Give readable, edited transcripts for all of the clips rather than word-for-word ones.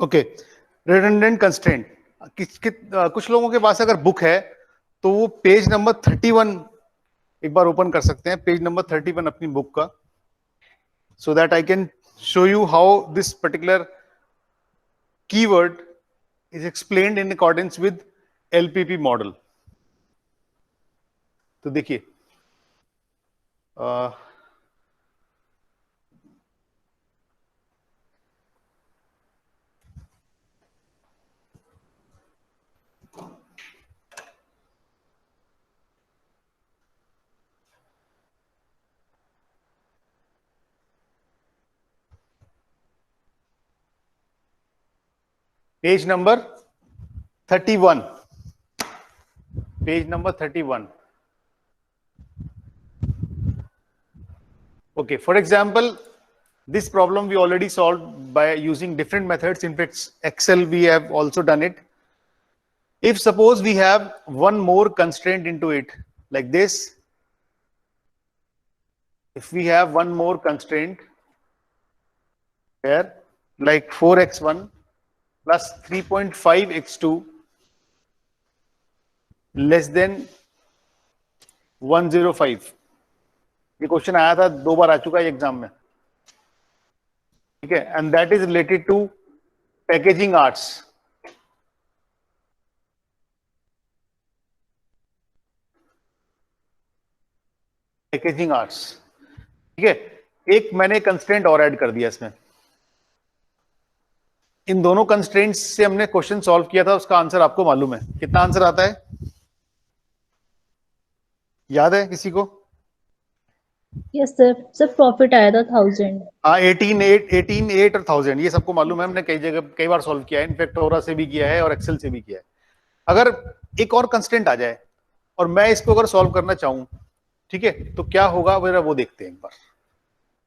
Okay, redundant constraint. कुछ लोगों के पास अगर बुक है तो वो पेज नंबर 31 एक बार ओपन कर सकते हैं, पेज नंबर 31 अपनी बुक का, so that I can show you how this particular keyword is explained in accordance with LPP model. तो देखिए, page number 31, page number 31. Okay, for example, this problem we already solved by using different methods. In fact, Excel we have also done it. If suppose we have one more constraint into it, like this, if we have one more constraint here, like 4x1 plus 3.5x2 less than 105. ये question आया था, 2 बार आ चुका है exam में, ठीक है, and that is related to packaging arts. Packaging arts, ठीक है. एक मैंने कंस्ट्रेंट और ऐड कर दिया इसमें. इन दोनों कंस्ट्रेंट्स से हमने क्वेश्चन सॉल्व किया था, उसका आंसर आपको मालूम है. कितना आंसर आता है, याद है किसी को? Yes sir. सर प्रॉफिट आया था 1000. हाँ, 18,8 और 1000 ये सबको मालूम है, हमने कई जगह कई बार सॉल्व किया है, इनफैक्ट ओरा से भी किया है और एक्सेल से भी किया है. अगर एक और कंस्ट्रेंट आ जाए और मैं इसको अगर सॉल्व करना चाहूं, ठीक है, तो क्या होगा वो देखते हैं एक बार,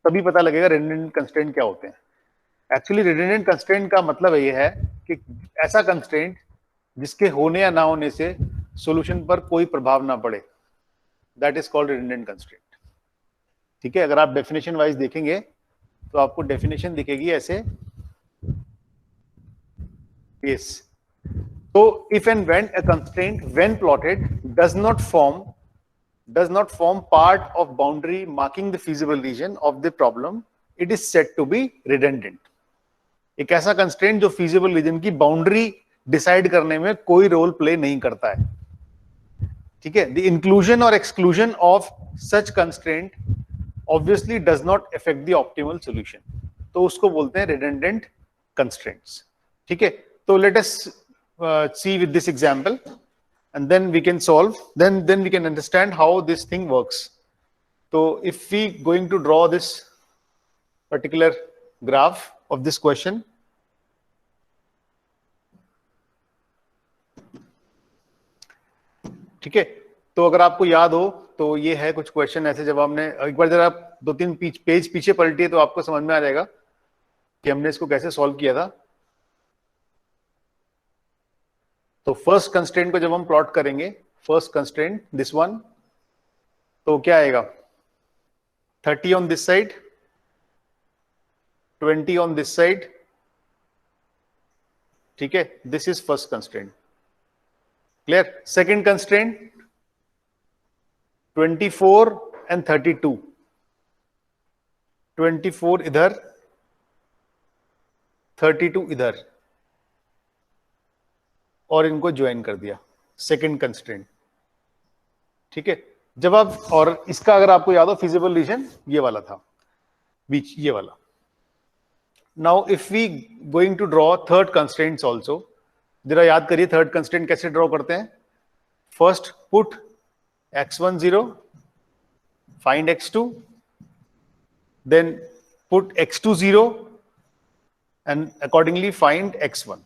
तभी पता लगेगा रिडंडेंट कंस्ट्रेंट क्या होते हैं. एक्चुअली रिडंडेंट कंस्ट्रेंट का मतलब ये है कि ऐसा कंस्ट्रेंट जिसके होने या ना होने से सॉल्यूशन पर कोई प्रभाव ना पड़े, that is called redundant constraint. ठीक है, अगर आप डेफिनेशन वाइज देखेंगे तो आपको डेफिनेशन दिखेगी ऐसे, यस. तो if and when a constraint when plotted does not form part of boundary marking the feasible region of the problem, it is said to be redundant. एक ऐसा कंस्ट्रेंट जो feasible region की boundary decide करने में कोई role play नहीं करता है. ठीक है, द इंक्लूजन और exclusion of such constraint obviously does not affect the optimal solution, तो उसको बोलते हैं redundant constraints. ठीक है, तो let us see with this example and then we can solve, then we can understand how this thing works. So if we going to draw this particular graph of this question, ठीक है, तो अगर आपको याद हो तो ये है कुछ क्वेश्चन ऐसे, जब हमने एक बार जरा 2-3 पेज पीछे पलटिए तो आपको समझ में आ जाएगा कि हमने इसको कैसे सॉल्व किया था. तो फर्स्ट कंस्ट्रेंट को जब हम प्लॉट करेंगे, फर्स्ट कंस्ट्रेंट दिस वन, तो क्या आएगा, 30 on this side, 20 on this side. ठीक है, this is first constraint. Clear? Second constraint 24 and 32, 24 इधर, 32 इधर, और इनको ज्वाइन कर दिया, सेकंड कंस्ट्रेंट. ठीक है, जब आप, और इसका अगर आपको याद हो फिजिबल रीजन ये वाला था, बीच ये वाला. Now if we going to draw third constraints also, जरा याद करिए थर्ड कंस्ट्रेंट कैसे ड्रॉ करते हैं. First put x1 0, find x2, then put x2 0 and accordingly find x1.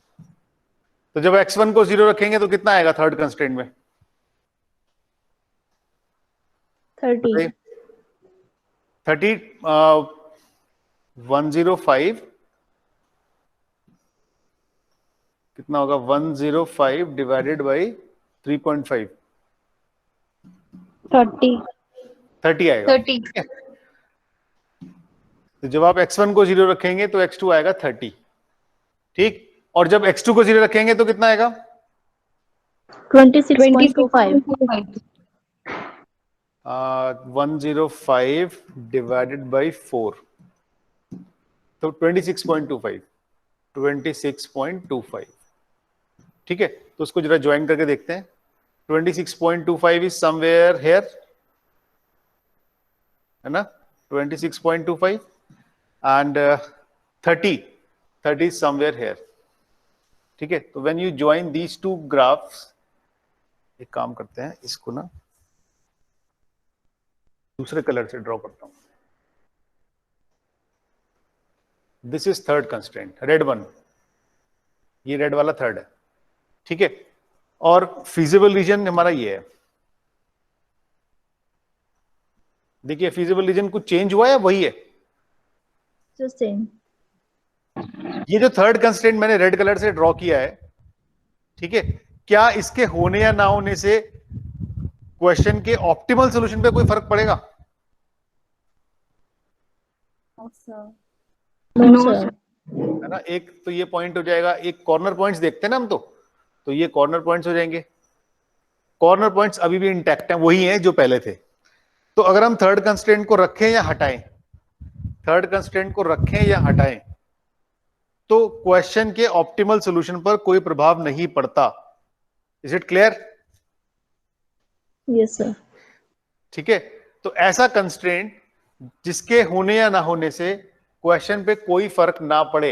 तो जब x1 को 0 रखेंगे तो कितना आएगा थर्ड कंस्ट्रेंट में, 30. 105 कितना होगा, 105 डिवाइडेड बाई 3.5, 30 आएगा. 30. तो जब आप x1 को 0 रखेंगे तो x2 आएगा 30. ठीक, और जब x2 को 0 रखेंगे तो कितना आएगा? 26.25. 105 डिवाइडेड बाई 4, तो 26.25, 26.25. ठीक है, तो उसको जरा ज्वाइन करके देखते हैं. 26.25 इज समवेयर हेयर, है ना? 26.25 एंड 30 इज समवेयर हेयर. ठीक है, तो when you join these two graphs, एक काम करते हैं, इसको ना दूसरे कलर से ड्रॉ करता हूं. This is third constraint, red one, ये रेड वाला थर्ड है. ठीक है, और फीजिबल रीजन हमारा ये है. देखिए, फीजिबल रीजन कुछ चेंज हुआ है या वही है? The same. ये जो थर्ड कंस्ट्रेंट मैंने रेड कलर से ड्रॉ किया है, ठीक है, क्या इसके होने या ना होने से क्वेश्चन के ऑप्टिमल सॉल्यूशन पे कोई फर्क पड़ेगा? No, sir. है ना? एक तो ये पॉइंट हो जाएगा. एक कॉर्नर पॉइंट्स देखते हैं ना हम, तो ये कॉर्नर पॉइंट्स हो जाएंगे. कॉर्नर पॉइंट्स अभी भी इंटैक्ट हैं, वही हैं जो पहले थे. तो अगर हम थर्ड कंस्ट्रेंट को रखें या हटाएं, थर्ड कंस्ट्रेंट को रखें या हटाएं, तो क्वेश्चन के ऑप्टिमल सॉल्यूशन पर कोई प्रभाव नहीं पड़ता. Is it clear? Yes, sir. ठीक है, तो ऐसा कंस्ट्रेंट जिसके होने या ना होने से क्वेश्चन पे कोई फर्क ना पड़े,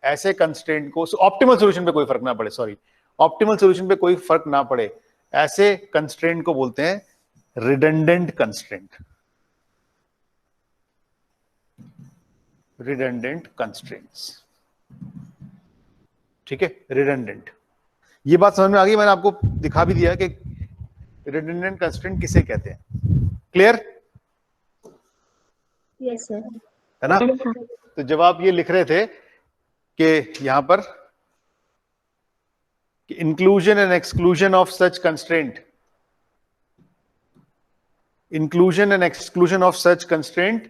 ऐसे कंस्ट्रेंट को, ऑप्टिमल सॉल्यूशन पे कोई फर्क ना पड़े, सॉरी, ऑप्टिमल सॉल्यूशन पे कोई फर्क ना पड़े, ऐसे कंस्ट्रेंट को बोलते हैं रिडंडेंट कंस्ट्रेंट. Redundant constraints. ठीक है, रिडंडेंट. ये बात समझ में आ गई? मैंने आपको दिखा भी दिया कि रिडंडेंट कंस्ट्रेंट किसे कहते हैं. क्लियर? Yes, sir. है ना? तो जब आप ये लिख रहे थे कि यहां पर inclusion and exclusion of such constraint, inclusion and exclusion of such constraint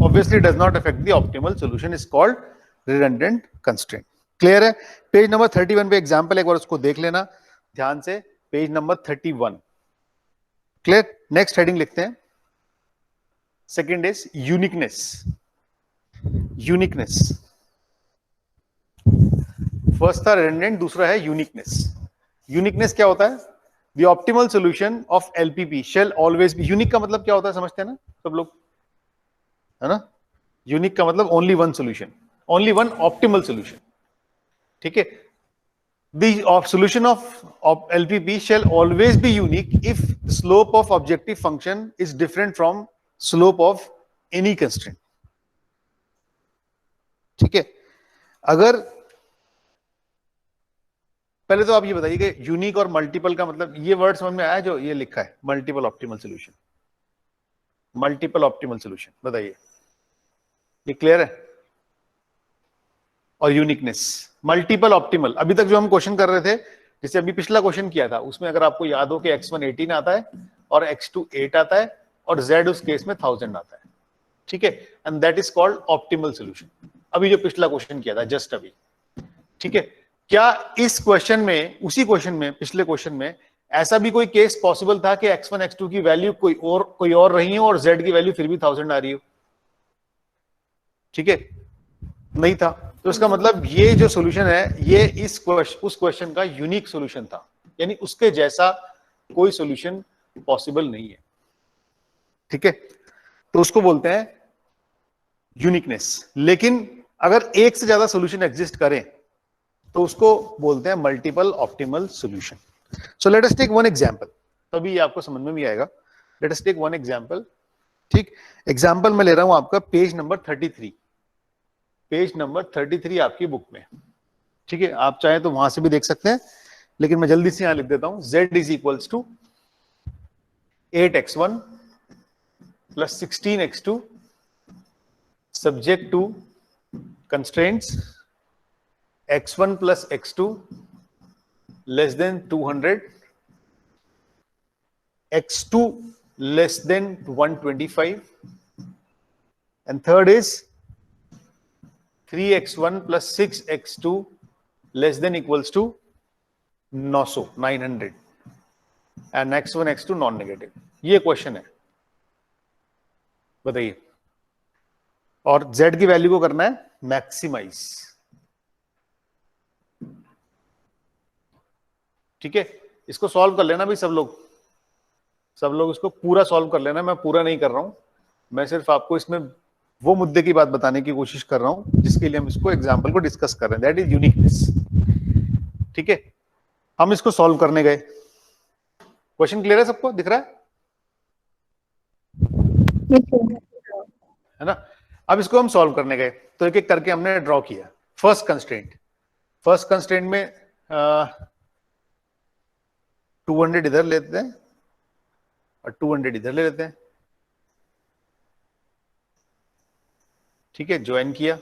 obviously does not affect the optimal solution, is called redundant constraint. Clear है? पेज नंबर 31 पे एग्जांपल एक बार उसको देख लेना ध्यान से. Page number 31. Clear? Next heading लिखते हैं. Second is uniqueness. Uniqueness. First था redundant, दूसरा है यूनिकनेस. यूनिकनेस क्या होता है? The optimal solution of LPP shall always be unique. का मतलब क्या होता है समझते हैं ना सब लोग, है ना? यूनिक का मतलब only one solution, only one optimal solution. ठीक है, the solution of LPP shall always be unique if the slope of objective function is different from slope of any constraint. ठीक है, अगर पहले तो आप ये बताइए कि यूनिक और मल्टीपल का मतलब, ये वर्ड समझ में आया जो ये लिखा है multiple optimal solution? Multiple optimal solution बताइए, ये क्लियर है? और यूनिकनेस, मल्टीपल ऑप्टिमल. अभी तक जो हम क्वेश्चन कर रहे थे, जैसे अभी पिछला क्वेश्चन किया था, उसमें अगर आपको याद हो कि x1 18 आता है और x2 8 आता है और z उस केस में 1000 आता है. ठीक है, and that is called optimal solution. अभी जो पिछला क्वेश्चन किया था जस्ट अभी. ठीक है, क्या इस क्वेश्चन में, उसी क्वेश्चन में, पिछले क्वेश्चन में ऐसा भी कोई केस पॉसिबल था कि x1 x2 की वैल्यू कोई और रही हो और z की वैल्यू फिर भी 1000 आ रही हो? ठीक है, नहीं था. तो इसका मतलब ये जो सॉल्यूशन है, ये उस क्वेश्चन का यूनिक सॉल्यूशन था, यानी उसके जैसा कोई सॉल्यूशन पॉसिबल नहीं है. ठीक है, तो उसको बोलते हैं यूनिकनेस. लेकिन अगर एक से ज्यादा सॉल्यूशन एग्जिस्ट करें तो उसको बोलते हैं multiple optimal solution. So let us take one example, तभी ये आपको समझ में भी आएगा. Let us take one example. ठीक, एग्जांपल मैं ले रहा हूं आपका पेज नंबर 33. पेज नंबर 33 आपकी बुक में. ठीक है, आप चाहें तो वहां से भी देख सकते हैं, लेकिन मैं जल्दी से यहां लिख देता हूं. z is equals to 8x1 plus 16x2 subject to constraints x1 plus x2 less than 200, x2 less than 125, and third is 3x1 plus 6x2 less than equals to 900 and x1 x2 non negative. ये question है, बताइए। और z की value को करना है maximise, ठीक है। इसको सॉल्व कर लेना भाई सब लोग इसको पूरा सॉल्व कर लेना। मैं पूरा नहीं कर रहा हूं, मैं सिर्फ आपको इसमें वो मुद्दे की बात बताने की कोशिश कर रहा हूं जिसके लिए हम इसको एग्जाम्पल को डिस्कस कर रहे हैं, दैट इज यूनिकनेस, ठीक है। हम इसको सॉल्व करने गए। क्वेश्चन क्लियर है सबको, दिख रहा है ना? अब इसको हम सॉल्व करने गए तो एक एक करके हमने ड्रॉ किया। फर्स्ट कंस्ट्रेंट में 200 इधर लेते हैं और 200 इधर ले लेते हैं, ठीक है। ज्वाइन किया,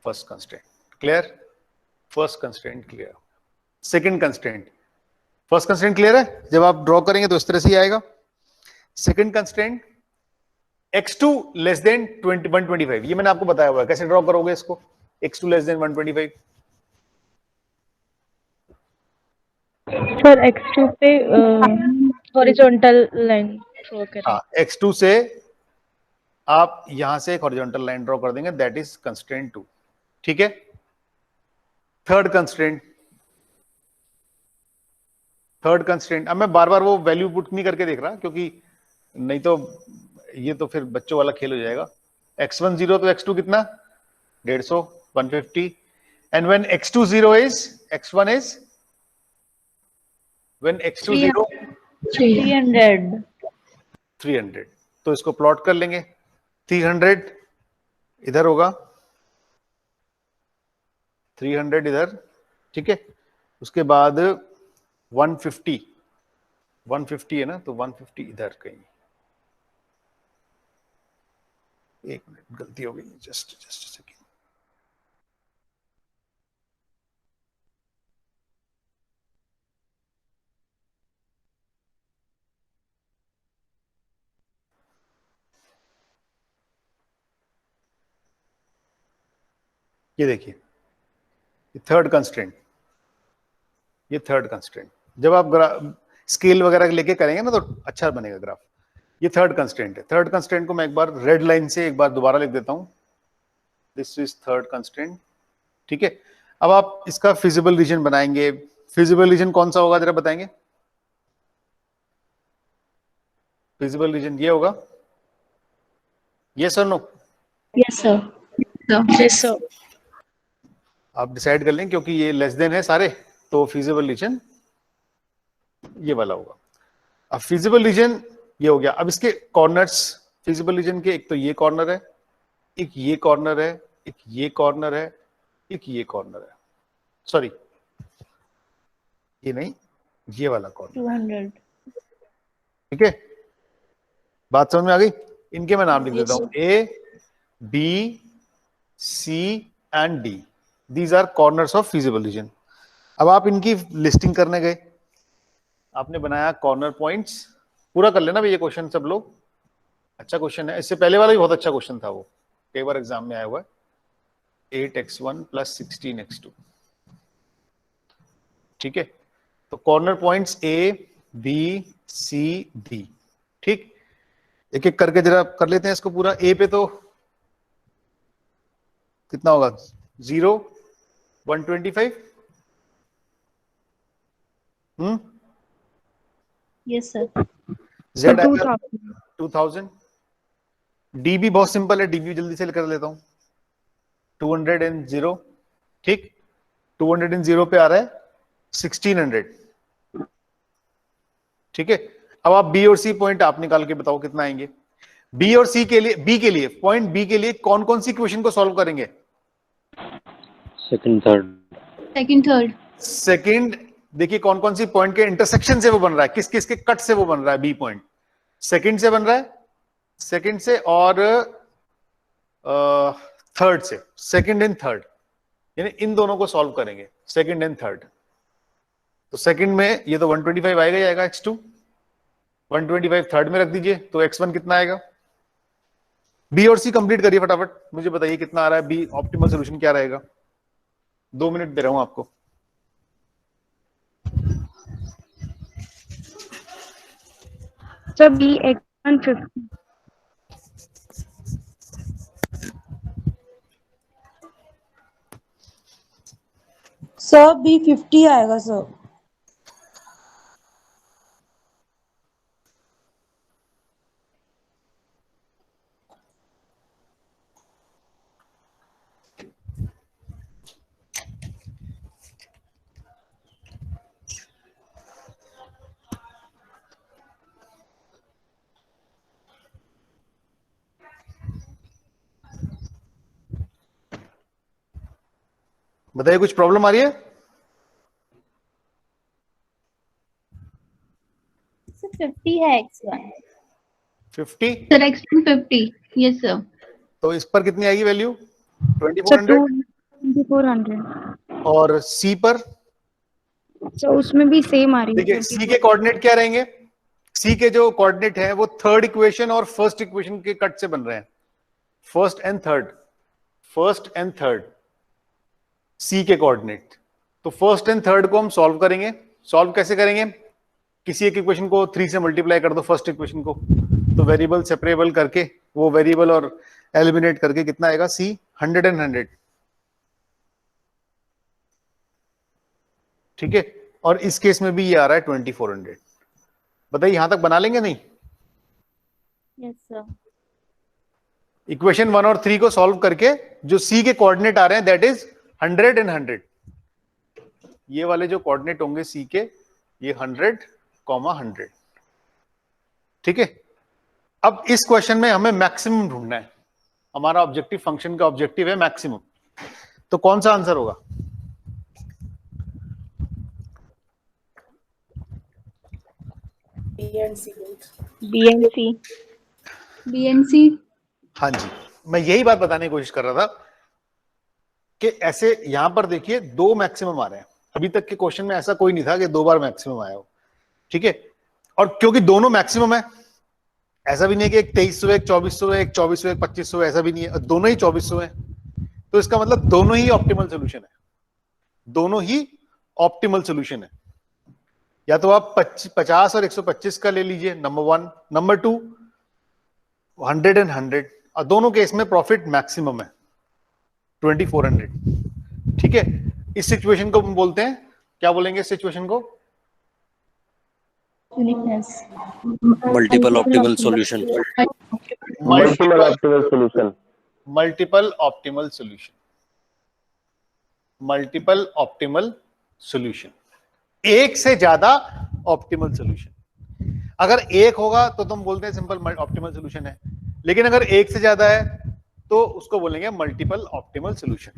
first constraint clear, first constraint clear. Second constraint, first constraint clear है, जब आप ड्रॉ करेंगे तो इस तरह से ही आएगा। Second constraint x2 less then 125, ये मैंने आपको बताया हुआ है कैसे ड्रॉ करोगे इसको। x2 less then 125, sir x2 पे हॉरिजॉन्टल लाइन ड्रॉ करें। हाँ, x2 से आप यहां से एक हॉरिजॉन्टल लाइन ड्रॉ कर देंगे, दैट इज कंस्ट्रेंट 2, ठीक है। थर्ड कंस्ट्रेंट, अब मैं बार बार वो वैल्यू पुट नहीं करके देख रहा क्योंकि नहीं तो ये तो फिर बच्चों वाला खेल हो जाएगा। x1 0 तो x2 कितना 150 150 and when x2 0 is x1 is when x2 0 300। तो इसको प्लॉट कर लेंगे। 300 इधर होगा, 300 इधर, ठीक है। उसके बाद 150 है ना, तो 150 इधर कहीं। एक मिनट, गलती हो गई, जस्ट सेकेंड। ये देखिए, ये थर्ड कंस्ट्रेंट, जब आप स्केल वगैरह लेके करेंगे ना तो अच्छा बनेगा ग्राफ। ये थर्ड कंस्ट्रेंट है। थर्ड कंस्ट्रेंट को मैं एक बार रेड लाइन से एक बार दोबारा लिख देता हूं, दिस इज थर्ड कंस्ट्रेंट, ठीक है। अब आप इसका फिजिबल रीजन बनाएंगे। फिजिबल रीजन कौन सा होगा जरा बताएंगे? फिजिबल रीजन ये होगा, यस और नो? Yes sir. आप डिसाइड कर लें, क्योंकि ये लेस देन है सारे, तो फिजिबल रीजन ये वाला होगा। अब फिजिबल रीजन ये हो गया। अब इसके कॉर्नर्स फिजिबल रीजन के, एक तो ये कॉर्नर है, एक ये कॉर्नर है, एक ये कॉर्नर है, एक ये कॉर्नर है, सॉरी ये नहीं, ये वाला कॉर्नर, 200, ठीक है। बात समझ में आ गई? इनके मैं नाम लिख देता हूं, A, B, C and D, these are corners of feasible region. अब आप इनकी लिस्टिंग करने गए, आपने बनाया कॉर्नर पॉइंट्स। पूरा कर लेना भाई ये क्वेश्चन सब लोग, अच्छा क्वेश्चन है। इससे पहले वाला भी बहुत अच्छा क्वेश्चन था, वो कई बार एग्जाम में आया हुआ है। 8x1 plus 16x2, ठीक है। तो corner points A, B, C, D, ठीक। एक एक करके जरा कर लेते हैं इसको पूरा। A पे तो कितना होगा, 0 125, यस सर। Z आएगा 2000। D भी बहुत सिंपल है, D भी जल्दी से कर लेता हूं, 200, ठीक। 200 पे आ रहा है 1600, ठीक है। अब आप B और C पॉइंट आप निकाल के बताओ कितना आएंगे। B और C के लिए, B के लिए, पॉइंट B के लिए कौन कौन सी इक्वेशन को सॉल्व करेंगे? सेकंड। देखिए कौन कौन सी पॉइंट के इंटरसेक्शन से वो बन रहा है, किस किस के कट से वो बन रहा है। B पॉइंट सेकंड से बन रहा है, सेकंड से और थर्ड से, सेकंड एंड थर्ड, यानी इन दोनों को सॉल्व करेंगे, सेकंड एंड थर्ड। तो सेकंड में ये तो 125 आएगा ही आएगा, x2 125 थर्ड में रख दीजिए, तो x1 कितना आएगा बी और सी कंप्लीट करिए फटाफट, मुझे बताइए कितना आ रहा है, बी ऑप्टिमल सोल्यूशन क्या रहेगा। 2 मिनट दे रहा हूं आपको। Sir B x1 50। Sir B50 आएगा सर। बताइए कुछ प्रॉब्लम आ रही है। सर 50 है x1। 50, sir x1 50, yes sir. तो इस पर कितनी आएगी वैल्यू, सर 2400। 2400। और सी पर, सर उसमें भी सेम आ रही है देखिए सी 24। के कोऑर्डिनेट क्या रहेंगे, सी के जो कोऑर्डिनेट है वो थर्ड इक्वेशन और फर्स्ट इक्वेशन के कट से बन रहे हैं, first and third, first and third C के कोऑर्डिनेट। तो फर्स्ट एंड थर्ड को हम सॉल्व करेंगे। सॉल्व कैसे करेंगे, किसी एक इक्वेशन को 3 से मल्टीप्लाई कर दो फर्स्ट इक्वेशन को, तो वेरिएबल सेपरेबल करके वो वेरिएबल और एलिमिनेट करके कितना आएगा, सी 100 एंड 100। ठीक है, और इस केस में भी ये आ रहा है 2400। बताइए यहां तक बना लेंगे नहीं। Yes sir. इक्वेशन 1 और 3 को सॉल्व करके जो सी के कोऑर्डिनेट आ रहे हैं दैट इज 100 एंड 100। ये वाले जो कोऑर्डिनेट होंगे सी के, ये 100, 100। ठीक है, अब इस क्वेश्चन में हमें मैक्सिमम ढूंढना है। हमारा ऑब्जेक्टिव, फंक्शन का ऑब्जेक्टिव है मैक्सिमम। तो कौन सा आंसर होगा, BNC। BNC। हाँ जी, मैं यही बात बताने की कोशिश कर रहा था कि ऐसे यहां पर देखिए 2 मैक्सिमम आ रहे हैं। अभी तक के क्वेश्चन में ऐसा कोई नहीं था कि 2 बार मैक्सिमम आया हो। ठीक है, और क्योंकि दोनों मैक्सिमम है, ऐसा भी नहीं है कि एक 2300 है, एक 2400 है, एक 2400 है, एक 2500 है, ऐसा भी नहीं है, दोनों ही 2400 है। तो इसका मतलब दोनों ही ऑप्टिमल सोल्यूशन है, दोनों ही ऑप्टिमल सोल्यूशन है। या तो आप 50 और 125 का ले लीजिए, नंबर 1। नंबर 2 100 एंड 100, और दोनों केस में प्रॉफिट मैक्सिमम है 2400। ठीक है, इस सिचुएशन को हम बोलते हैं, क्या बोलेंगे इस सिचुएशन को, uniqueness. Multiple optimal solution. Multiple optimal solution. Multiple optimal solution, multiple optimal solution, एक से ज्यादा ऑप्टिमल सॉल्यूशन। अगर एक होगा तो तुम बोलते हैं सिंपल ऑप्टिमल सॉल्यूशन है, लेकिन अगर एक से ज्यादा है तो उसको बोलेंगे मल्टीपल ऑप्टिमल सॉल्यूशन।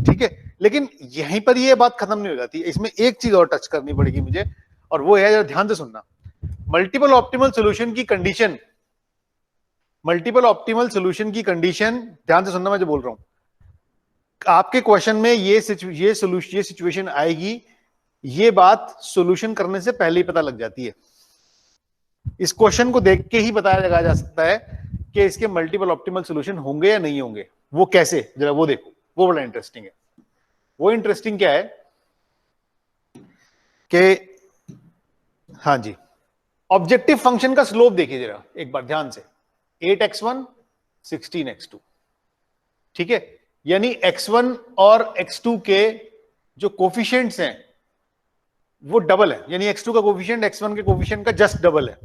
ठीक है, लेकिन यहीं पर ये बात खत्म नहीं हो जाती, इसमें एक चीज और टच करनी पड़ेगी मुझे, और वो है, ध्यान से सुनना। मल्टीपल ऑप्टिमल सॉल्यूशन की कंडीशन, मल्टीपल ऑप्टिमल सॉल्यूशन की कंडीशन, ध्यान से सुनना मैं जो बोल रहा हूं। आपके क्वेश्चन में ये सिचुएशन आएगी, ये बात सॉल्यूशन करने से पहले ही पता लग जाती है। इस क्वेश्चन को देख के ही बताया लगाया जा सकता है कि इसके मल्टीपल ऑप्टिमल सॉल्यूशन होंगे या नहीं होंगे। वो कैसे, जरा वो देखो, वो बड़ा इंटरेस्टिंग है। वो इंटरेस्टिंग क्या है कि, हाँ जी, ऑब्जेक्टिव फंक्शन का स्लोप देखिए जरा एक बार ध्यान से, 8x1 16x2। ठीक है, यानी x1 और x2 के जो कोफिशिएंट्स हैं वो डबल है, यानी x2 का कोफिशिएंट x1 के कोफिशिएंट का जस्ट डबल है।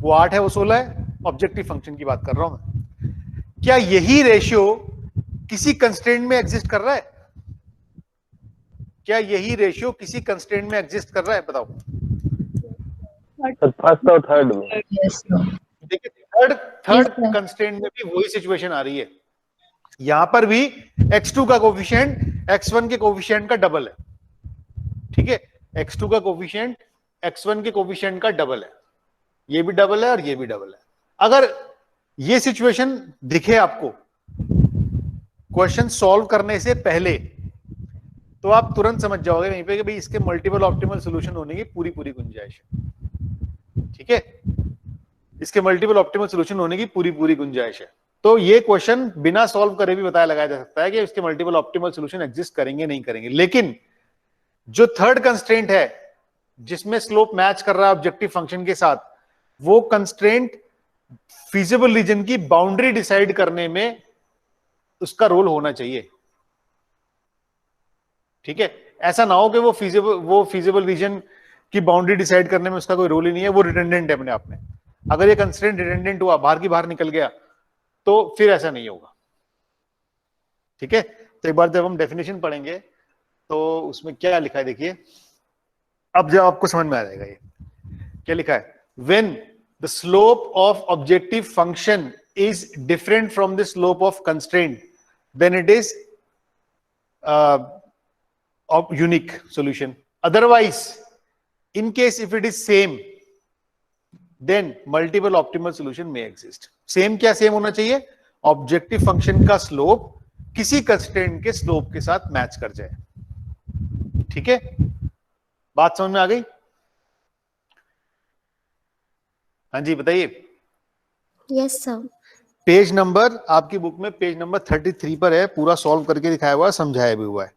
वो 8 है, वो 16 है। ऑब्जेक्टिव फंक्शन की बात कर रहा हूं मैं। क्या यही रेशियो किसी कंस्ट्रेंट में एग्जिस्ट कर रहा है? क्या यही रेशियो किसी कंस्ट्रेंट में एग्जिस्ट कर रहा है, बताओ। फर्स्ट और थर्ड में। देखिए थर्ड कंस्ट्रेंट में भी वही सिचुएशन आ रही है। यहां पर भी x2 का कोफिशिएंट x1 के कोफिशिएंट का डबल है। ठीक है, x2 का कोफिशिएंट x1 के कोफिशिएंट का डबल है, ये भी डबल है और ये भी डबल है। अगर ये सिचुएशन दिखे आपको क्वेश्चन सॉल्व करने से पहले, तो आप तुरंत समझ जाओगे वहीं पे कि भाई इसके मल्टीपल ऑप्टिमल सॉल्यूशन होने की पूरी पूरी गुंजाइश है। ठीक है, इसके मल्टीपल ऑप्टिमल सॉल्यूशन होने की पूरी पूरी गुंजाइश है। तो ये क्वेश्चन बिना सॉल्व करे भी बताया लगाया जा सकता है कि इसके मल्टीपल ऑप्टिमल सॉल्यूशन एग्जिस्ट करेंगे नहीं करेंगे। लेकिन जो थर्ड कंस्ट्रेंट है जिसमें स्लोप मैच कर रहा है ऑब्जेक्टिव फंक्शन के साथ, वो कंस्ट्रेंट फीजिबल रीजन की बाउंड्री डिसाइड करने में उसका रोल होना चाहिए। ठीक है, ऐसा ना हो कि वो फीजिबल रीजन की बाउंड्री डिसाइड करने में उसका कोई रोल ही नहीं है, वो रिडंडेंट है अपने आप में। अगर ये कंस्ट्रेंट रिडंडेंट हुआ, बाहर की बाहर निकल गया, तो फिर ऐसा नहीं होगा। ठीक है, तो एक बार जब हम डेफिनेशन पढ़ेंगे तो उसमें क्या लिखा है देखिए, अब जब आपको समझ में आ जाएगा ये क्या लिखा है। When the slope of objective function is different from the slope of constraint, then it is unique solution. Otherwise, in case if it is same, then multiple optimal solution may exist. Same क्या same होना चाहिए? Objective function का slope किसी constraint के slope के साथ match कर जाए। ठीक है, बात समझ में आ गई? हाँ जी बताइए। Yes sir. पेज नंबर आपकी बुक में पेज नंबर 33 पर है, पूरा सॉल्व करके दिखाया हुआ है, समझाया भी हुआ है।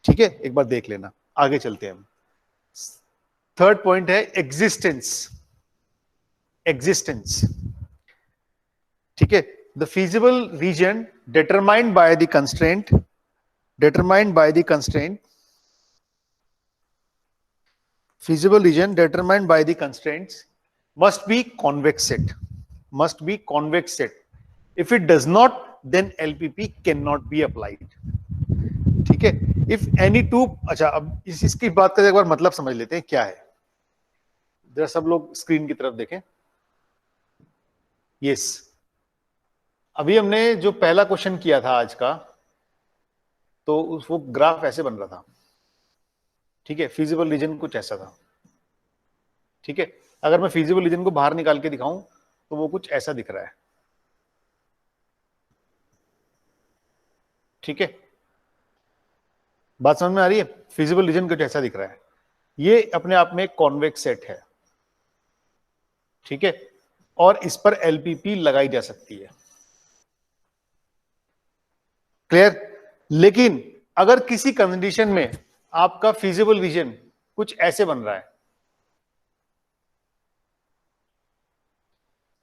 ठीक है, एक बार देख लेना। आगे चलते हैं हम। थर्ड पॉइंट है एग्जिस्टेंस। एग्जिस्टेंस, ठीक है, the feasible reason determined by the constraint, feasible region determined by the constraints must be convex set. If it does not, then LPP cannot be applied. ठीक है, if any two, अच्छा अब इसकी बात का एक बार मतलब समझ लेते हैं क्या है। जरा सब लोग स्क्रीन की तरफ देखें। यस, अभी हमने जो पहला क्वेश्चन किया था आज का, तो वो ग्राफ ऐसे बन रहा था। ठीक है, फीजिबल रीजन कुछ ऐसा था। ठीक है, अगर मैं फीजिबल रीजन को बाहर निकाल के दिखाऊं तो वो कुछ ऐसा दिख रहा है। ठीक है, बात समझ में आ रही है? फीजिबल रीजन कुछ ऐसा दिख रहा है। ये अपने आप में एक कॉन्वेक्स सेट है। ठीक है, और इस पर एलपीपी लगाई जा सकती है। क्लियर? लेकिन अगर किसी कंडीशन में आपका फीजिबल रीजन कुछ ऐसे बन रहा है,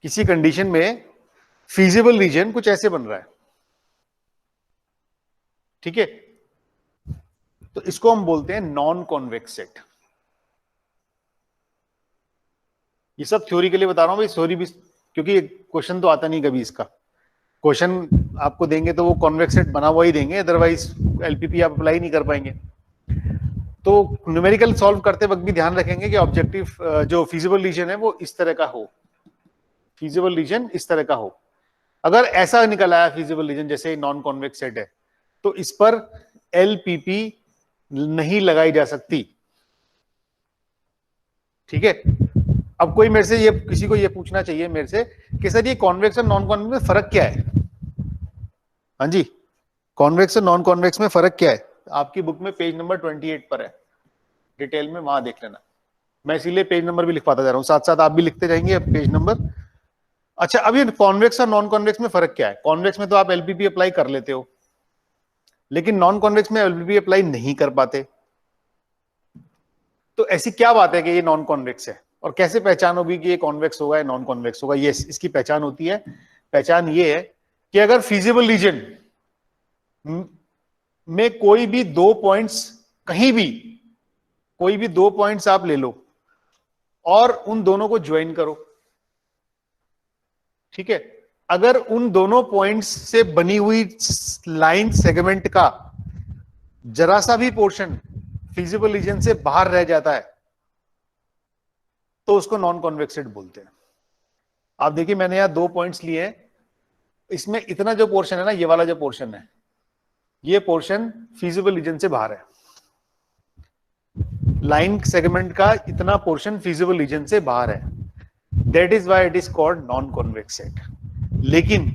किसी कंडीशन में फीजिबल रीजन कुछ ऐसे बन रहा है, ठीक है, तो इसको हम बोलते हैं नॉन कॉन्वेक्स सेट। ये सब थ्योरी के लिए बता रहा हूं भाई, थ्योरी भी, क्योंकि क्वेश्चन तो आता नहीं कभी इसका। क्वेश्चन आपको देंगे तो वो कॉन्वेक्स सेट बना हुआ ही देंगे, अदरवाइज एलपीपी आप अप्लाई नहीं कर पाएंगे। तो न्यूमेरिकल सॉल्व करते वक्त भी ध्यान रखेंगे कि ऑब्जेक्टिव जो फीजिबल रीजन है वो इस तरह का हो, फीजिबल रीजन इस तरह का हो। अगर ऐसा निकल आया फीजिबल रीजन जैसे नॉन कॉन्वेक्स सेट है, तो इस पर एलपीपी नहीं लगाई जा सकती। ठीक है, अब कोई मेरे से ये, किसी को ये पूछना चाहिए मेरे से कि सर ये कॉन्वेक्स और नॉन कॉन्वेक्स में फर्क क्या है? हाँ जी, कॉन्वेक्स और नॉन कॉन्वेक्स में फर्क क्या है? आपकी बुक में पेज नंबर 28 पर है, डिटेल में वहां देख लेना। मैं इसीलिए पेज नंबर भी लिखवाता जा रहा हूं, साथ साथ आप भी लिखते जाएंगे पेज नंबर। अच्छा, अब ये कॉन्वेक्स और नॉन कॉन्वेक्स में फर्क क्या है? कॉन्वेक्स में तो आप एलपीपी अप्लाई कर लेते हो, लेकिन नॉन कॉन्वेक्स में एलपीपी अप्लाई नहीं कर पाते। तो ऐसी क्या बात है कि ये नॉन कॉन्वेक्स है, और कैसे पहचान होगी कि ये कॉन्वेक्स होगा या नॉन कॉन्वेक्स होगा? ये इसकी पहचान होती है। पहचान ये है कि अगर फीजिबल रीजन में कोई भी दो पॉइंट्स, कहीं भी कोई भी दो पॉइंट्स आप ले लो और उन दोनों को ज्वाइन करो। ठीक है, अगर उन दोनों पॉइंट्स से बनी हुई लाइन सेगमेंट का जरा सा भी पोर्शन फीजिबल रीजन से बाहर रह जाता है, तो उसको नॉन कॉन्वेक्स सेट बोलते हैं। आप देखिए, मैंने यहां दो पॉइंट्स लिए हैं, इसमें इतना जो पोर्शन है ना, ये वाला जो पोर्शन है, ये पोर्शन फीजिबल रीजन से बाहर है। लाइन सेगमेंट का इतना पोर्शन फीजिबल रीजन से बाहर है, that is why it is called non convex set. लेकिन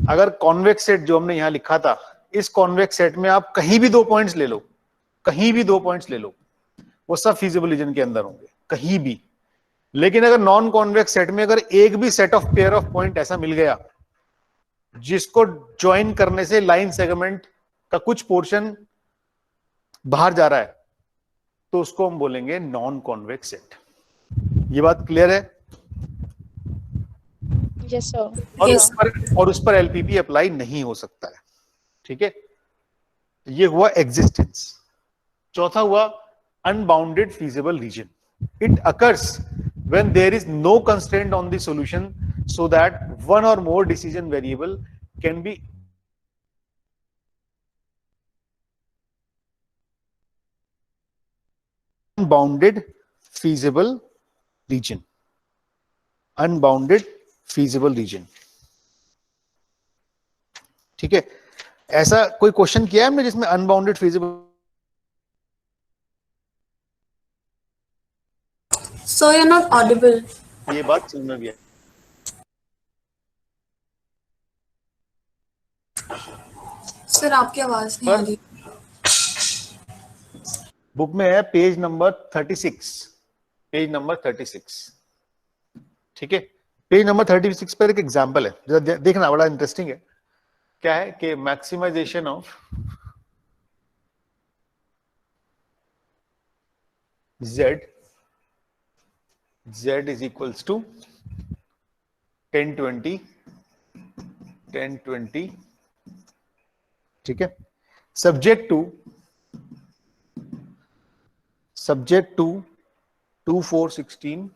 अगर कॉन्वेक्स सेट जो हमने यहां लिखा था, इस कॉन्वेक्स सेट में आप कहीं भी दो पॉइंट्स ले लो, कहीं भी दो पॉइंट्स ले लो, वो सब फीजिबल रीजन के अंदर होंगे, कहीं भी। लेकिन अगर नॉन कॉन्वेक्स सेट में अगर एक भी set of pair of point ऐसा मिल गया जिसको ज्वाइन करने से लाइन सेगमेंट का कुछ पोर्शन बाहर जा रहा है, तो उसको हम बोलेंगे नॉन कॉन्वेक्स सेट। ये बात क्लियर है? Yes, sir. और उस पर एलपीपी अप्लाई नहीं हो सकता है। ठीक है, ये हुआ एग्जिस्टेंस। चौथा हुआ unbounded feasible reason. It occurs when there is no constraint on the solution so that one or more decision variable can be unbounded feasible region, unbounded feasible region। ठीक है, ऐसा कोई क्वेश्चन किया है हमने जिसमें unbounded feasible? So you're not audible. ये बात समझ में भी है। सर आपकी आवाज नहीं आ रही। बुक में है पेज नंबर 36, पेज नंबर 36। ठीक है, पेज नंबर 36 पर एक एग्जांपल है, जरा देखना, बड़ा इंटरेस्टिंग है। क्या है कि maximization of z is equals to 1020 1020। ठीक है, subject to 2416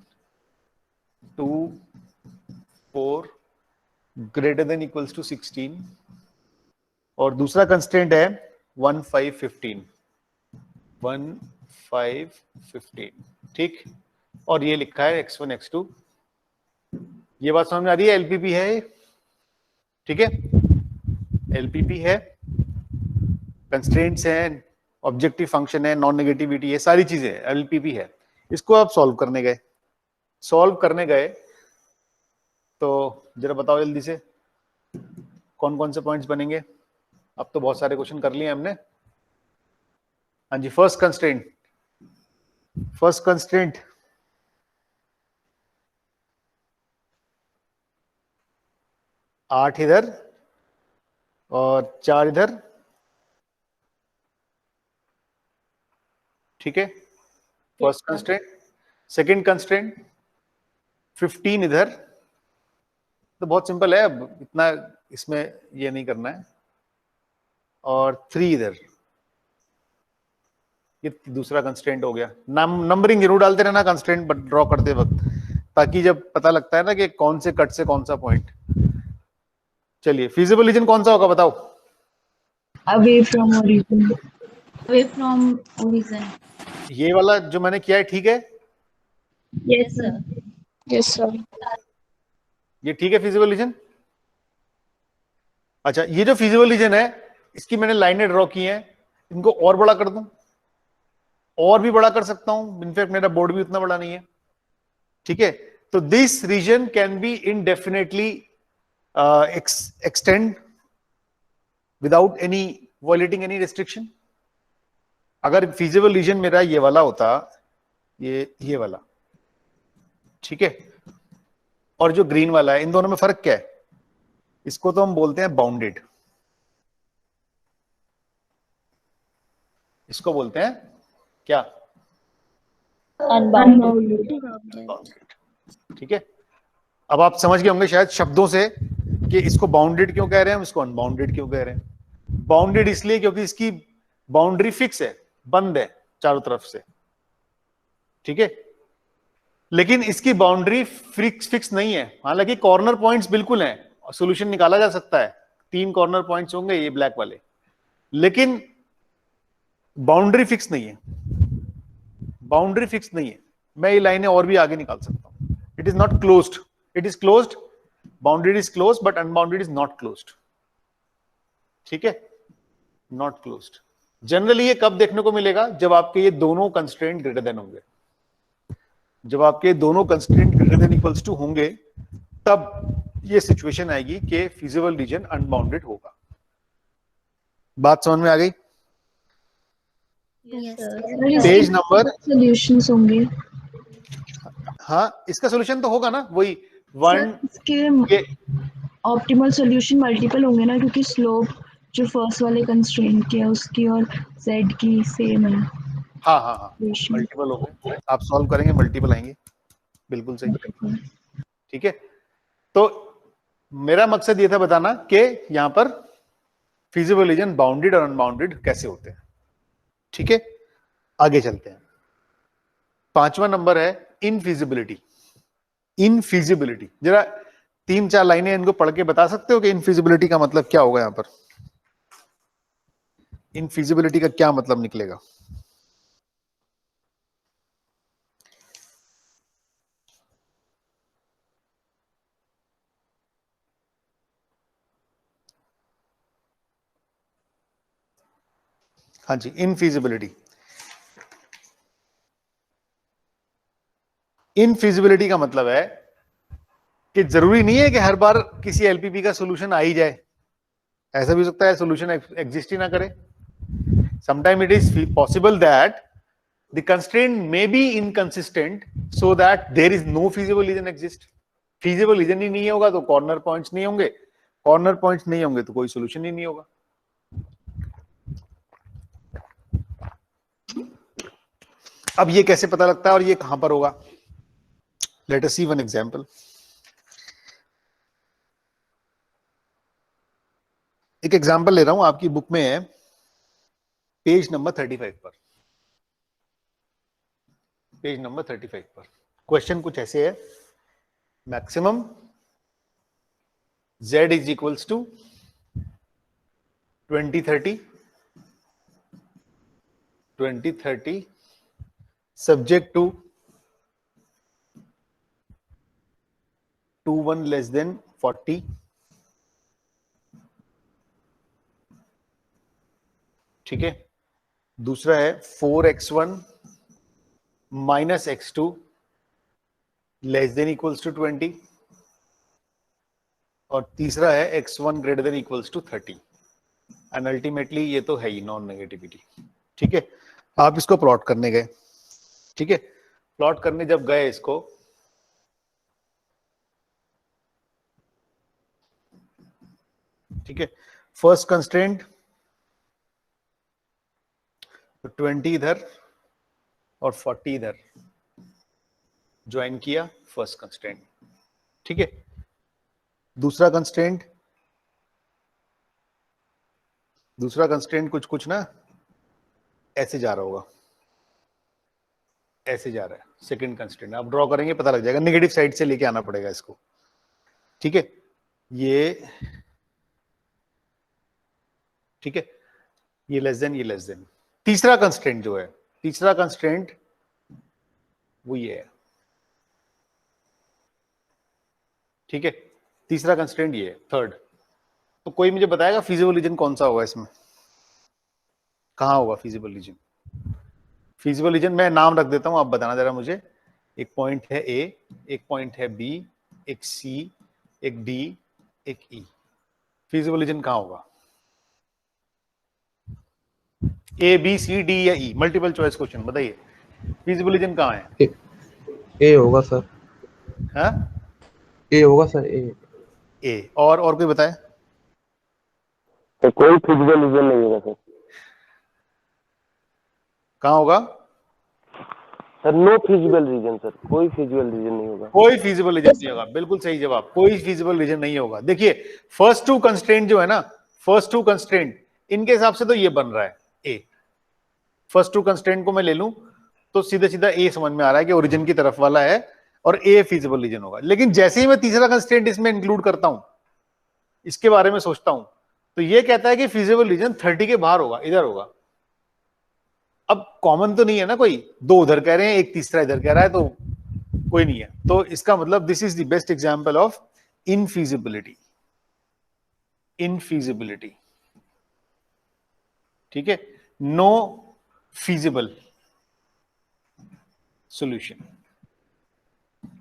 24 greater than equals to 16, और दूसरा कंस्ट्रेंट है 1515 1515। ठीक, और ये लिखा है x1 x2। ये बात समझ में आ रही है? एलपीपी है। ठीक है, एलपीपी है, कंस्ट्रेंट्स हैं, ऑब्जेक्टिव फंक्शन है, नॉन नेगेटिविटी है, सारी चीजें एलपीपी है। इसको आप सॉल्व करने गए तो जरा बताओ जल्दी से कौन कौन से पॉइंट्स बनेंगे। अब तो बहुत सारे क्वेश्चन कर लिए हमने। हाँ जी, फर्स्ट कंस्ट्रेंट 8 इधर और 4 इधर। ठीक है, फर्स्ट कंस्ट्रेंट। सेकंड कंस्ट्रेंट 15 इधर। तो बहुत सिंपल है, अब इतना इसमें ये नहीं करना है। और 3 इधर, ये दूसरा कंस्ट्रेंट हो गया। नंबरिंग जरूर डालते रहना कंस्ट्रेंट ड्रॉ करते वक्त, ताकि जब पता लगता है ना कि कौन से कट से कौन सा पॉइंट। चलिए, फीजिबल रीजन कौन सा होगा बताओ? Away from origin. Away from origin. ये वाला जो मैंने किया है, ठीक है? Yes, sir. Yes, sir. ये ठीक है फीजिबल रीजन? अच्छा, ये जो फीजिबल रीजन है, इसकी मैंने लाइनें ड्रॉ की हैं, इनको और बड़ा कर दूं, और भी बड़ा कर सकता हूं। इनफैक्ट मेरा बोर्ड भी उतना बड़ा नहीं है। ठीक है, तो this region can be indefinitely extend without any violating any restriction। अगर feasible region मेरा ये वाला होता, ये वाला, ठीक है, और जो ग्रीन वाला है, इन दोनों में फर्क क्या है? इसको तो हम बोलते हैं बाउंडेड, इसको बोलते हैं क्या? Unbounded. ठीक है, अब आप समझ गए होंगे शायद शब्दों से कि इसको बाउंडेड क्यों कह रहे हैं हम, इसको अनबाउंडेड क्यों कह रहे हैं। बाउंडेड इसलिए क्योंकि इसकी बाउंड्री फिक्स है, बंद है चारों तरफ से। ठीक है, लेकिन इसकी बाउंड्री फिक्स नहीं है। हालांकि कॉर्नर पॉइंट्स बिल्कुल हैं, सॉल्यूशन निकाला जा सकता है। 3 कॉर्नर पॉइंट्स होंगे, ये ब्लैक वाले, लेकिन बाउंड्री फिक्स नहीं है। बाउंड्री फिक्स नहीं है। मैं ये लाइनें और भी आगे निकाल सकता हूं। It is not closed, it is closed, bounded is close, but unbounded is not closed. ठीक है, नॉट क्लोज्ड। जनरली ये कब देखने को मिलेगा? जब आपके ये दोनों कंस्ट्रेंट ग्रेटर देन होंगे। जब आपके दोनों constraint greater than equals to होंगे, तब ये सिचुएशन आएगी कि फीजिबल रीजन अनबाउंडेड होगा। बात समझ में आ गई? Yes. पेज नंबर, Solutions होंगे। हाँ, इसका सोल्यूशन तो होगा ना, वही 1 इसके ये ऑप्टिमल सॉल्यूशन मल्टीपल होंगे ना, क्योंकि स्लोप जो फर्स्ट वाले कंस्ट्रेंट की है उसकी और z की सेम है। हाँ हाँ हाँ, रेशियो मल्टीपल होंगे, आप सॉल्व करेंगे मल्टीपल आएंगे, बिल्कुल सही। ठीक है, तो मेरा मकसद ये था बताना कि यहां पर फिजिबल रीजन बाउंडेड और अनबाउंडेड कैसे होते हैं। ठीक है, आगे चलते हैं। 5वां नंबर है इनफिजिबिलिटी। इनफिजिबिलिटी, जरा 3-4 लाइनें इनको पढ़ के बता सकते हो कि इनफिजिबिलिटी का मतलब क्या होगा? यहां पर इनफिजिबिलिटी का क्या मतलब निकलेगा? हाँ जी, इनफिजिबिलिटी। इनफिजिबिलिटी का मतलब है कि जरूरी नहीं है कि हर बार किसी एलपीपी का सॉल्यूशन आ ही जाए। ऐसा भी हो सकता है सॉल्यूशन एग्जिस्ट ही ना करे। Sometime it is possible that the constraint may be inconsistent so that there is no feasible region exist. Feasible region ही नहीं होगा तो कॉर्नर पॉइंट्स नहीं होंगे, कॉर्नर पॉइंट्स नहीं होंगे तो कोई सॉल्यूशन ही नहीं होगा। अब ये कैसे पता लगता है और ये कहां पर होगा? लेट अस सी वन एग्जांपल। एक एग्जांपल ले रहा हूं, आपकी बुक में है पेज नंबर 35 पर। पेज नंबर 35 पर क्वेश्चन कुछ ऐसे है, maximum z is equals to 2030 subject to 21 less than 40, ठीक है। दूसरा है 4x1 minus x2 less than equals to 20, और तीसरा है x1 greater than equals to 30। And ultimately ये तो है ही नॉन नेगेटिविटी। ठीक है, आप इसको प्लॉट करने गए। ठीक है, प्लॉट करने जब गए इसको, ठीक है, फर्स्ट कंस्ट्रेंट 20 इधर और 40 इधर ज्वाइन किया, फर्स्ट कंस्ट्रेंट। ठीक है, दूसरा कंस्ट्रेंट कुछ ना ऐसे जा रहा होगा, ऐसे जा रहा है। सेकंड कंस्ट्रेंट आप ड्रॉ करेंगे पता लग जाएगा, नेगेटिव साइड से लेके आना पड़ेगा इसको। ठीक है, ये ठीक है, ये लेस देन, ये लेस देन। तीसरा कंस्ट्रेंट जो है, तीसरा कंस्ट्रेंट वो ये है। ठीक है, तीसरा कंस्ट्रेंट ये है, थर्ड। तो कोई मुझे बताएगा फिजिबल रीजन कौन सा होगा इसमें? कहां होगा फिजिबल रीजन? फिजिबल रीजन मैं नाम रख देता हूं, आप बताना जरा मुझे। एक पॉइंट है ए, एक पॉइंट है बी, एक सी, एक डी, एक ई। फिजिबल रीजन कहां होगा? ए बी सी डी या ई? मल्टीपल चॉइस क्वेश्चन, बताइए फिजिबल रीजन कहां है? ए होगा सर। हाँ, ए होगा सर, ए। ए। और कोई बताए? तो कोई फिजिबल रीजन नहीं होगा सर। कहां होगा sir? No feasible region sir, कोई फिजिबल रीजन नहीं होगा। कोई फिजिबल रीजन नहीं होगा, बिल्कुल सही जवाब, कोई फिजिबल रीजन नहीं होगा। देखिए फर्स्ट टू कंस्ट्रेंट जो है ना, फर्स्ट टू कंस्ट्रेंट इनके हिसाब से तो ये बन रहा है ए। फर्स्ट टू कंस्ट्रेंट को मैं ले लूं तो सीधा सीधा ए समझ में आ रहा है कि ओरिजिन की तरफ वाला है और ए फिजिबल रीजन होगा। लेकिन जैसे ही मैं तीसरा कंस्ट्रेंट इसमें इंक्लूड करता हूं, इसके बारे में सोचता हूं, तो ये कहता है कि फिजिबल रीजन 30 के बाहर होगा, इधर होगा। अब कॉमन तो नहीं है ना, कोई दो उधर कह रहे हैं, एक तीसरा इधर कह रहा है, तो कोई नहीं है। तो इसका मतलब this is the best example of infeasibility. Infeasibility, ठीक है, नो फीजिबल सॉल्यूशन।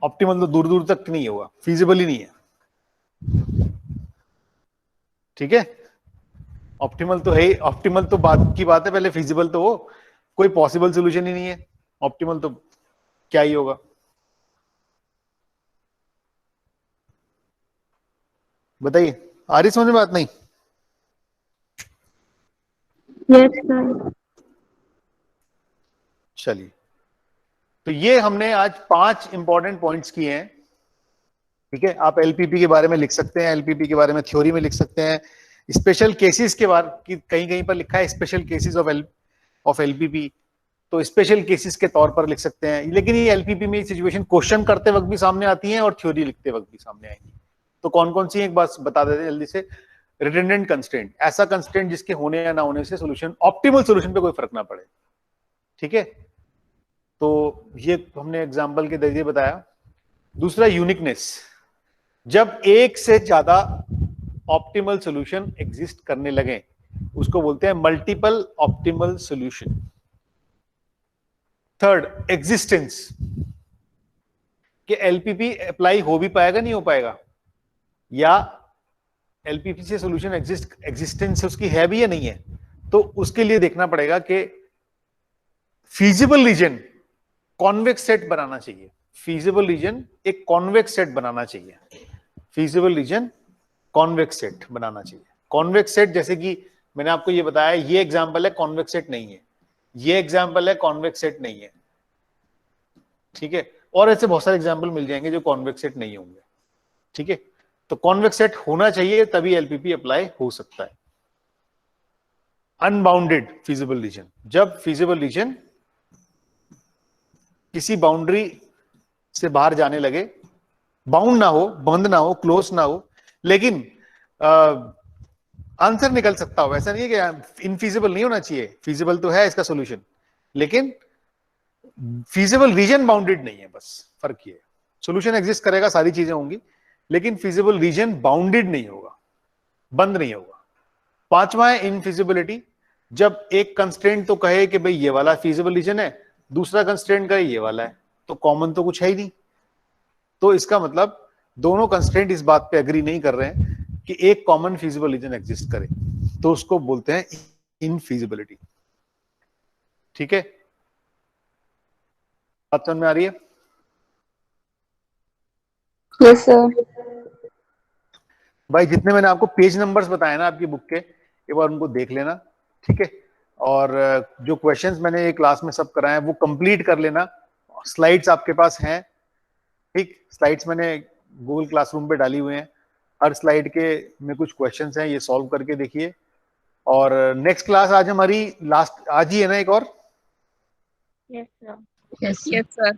ऑप्टिमल तो दूर दूर तक नहीं होगा, फीजिबल ही नहीं है। ठीक है, ऑप्टिमल तो है, ऑप्टिमल तो बात की बात है, पहले फीजिबल तो हो। कोई पॉसिबल सॉल्यूशन ही नहीं है, ऑप्टिमल तो क्या ही होगा। बताइए, आ रही समझ में बात? नहीं? Yes, sir. चलिए, तो ये हमने आज 5 इंपॉर्टेंट पॉइंट्स किए हैं। ठीक है, आप एलपीपी के बारे में लिख सकते हैं, एलपीपी के बारे में थ्योरी में लिख सकते हैं, स्पेशल केसेस के बारे की कहीं कहीं पर लिखा है स्पेशल केसेस ऑफ एलपीपी, तो स्पेशल केसेस के तौर पर लिख सकते हैं। लेकिन ये एलपीपी में सिचुएशन क्वेश्चन करते वक्त भी सामने आती है और थ्योरी लिखते वक्त भी सामने आएंगी। तो कौन कौन सी एक बात बता देते हैं जल्दी से। रिडंडेंट कंस्ट्रेंट, ऐसा कंस्ट्रेंट जिसके होने या ना होने से सोल्यूशन, ऑप्टिमल सोल्यूशन पे कोई फर्क ना पड़े। ठीक है, तो ये हमने एग्जांपल के जरिए बताया। दूसरा, यूनिकनेस, जब एक से ज्यादा ऑप्टिमल सॉल्यूशन एग्जिस्ट करने लगे उसको बोलते हैं multiple optimal solution. Third, existence, कि एलपीपी अप्लाई हो भी पाएगा नहीं हो पाएगा, या एलपीपी से सॉल्यूशन एग्जिस्टेंस उसकी है भी या नहीं है, तो उसके लिए देखना पड़ेगा कि फीजिबल रीजन कॉन्वेक्स सेट बनाना चाहिए। फीजिबल रीजन एक कॉन्वेक्स सेट बनाना चाहिए। फीजिबल रीजन कॉन्वेक्स सेट बनाना चाहिए। कॉन्वेक्स सेट, जैसे कि मैंने आपको ये बताया, ये एग्जांपल है कॉन्वेक्स सेट नहीं है, ये एग्जांपल है कॉन्वेक्स सेट नहीं है। ठीक है, और ऐसे बहुत सारे एग्जांपल मिल जाएंगे जो कॉन्वेक्स सेट नहीं होंगे। ठीक है, तो कॉन्वेक्स सेट होना चाहिए तभी एलपीपी अप्लाई हो सकता है। अनबाउंडेड फीजिबल रीजन, जब फीजिबल रीजन किसी बाउंड्री से बाहर जाने लगे, बाउंड ना हो, बंद ना हो, क्लोज ना हो, लेकिन आंसर निकल सकता हो। ऐसा नहीं है कि इनफीजिबल नहीं होना चाहिए, फीजिबल तो है इसका सॉल्यूशन, लेकिन फीजिबल रीजन बाउंडेड नहीं है, बस फर्क ये है। सॉल्यूशन एग्जिस्ट करेगा, सारी चीजें होंगी, लेकिन फीजिबल रीजन बाउंडेड नहीं होगा, बंद नहीं होगा। पांचवा है इनफिजिबिलिटी, जब एक कंस्ट्रेंट तो कहे कि भाई ये वाला फीजिबल रीजन है, दूसरा कंस्ट्रेंट कहे ये वाला है, तो कॉमन तो कुछ है ही नहीं। तो इसका मतलब दोनों कंस्ट्रेंट इस बात पे एग्री नहीं कर रहे हैं कि एक कॉमन फीजिबल रीजन एग्जिस्ट करे, तो उसको बोलते हैं इनफीजिबिलिटी। ठीक है, बात समझ में आ रही है? Yes, sir. भाई, जितने मैंने आपको पेज नंबर्स बताए ना आपकी बुक के, एक बार उनको देख लेना। ठीक है, और जो क्वेश्चंस मैंने ये क्लास में सब कराए हैं वो कंप्लीट कर लेना। स्लाइड्स आपके पास हैं, ठीक, स्लाइड्स मैंने गूगल क्लासरूम पे डाली हुए हैं, हर स्लाइड के में कुछ क्वेश्चंस हैं, ये सॉल्व करके देखिए। और नेक्स्ट क्लास आज हमारी लास्ट आज ही है ना, एक और? Yes, sir. Yes, sir.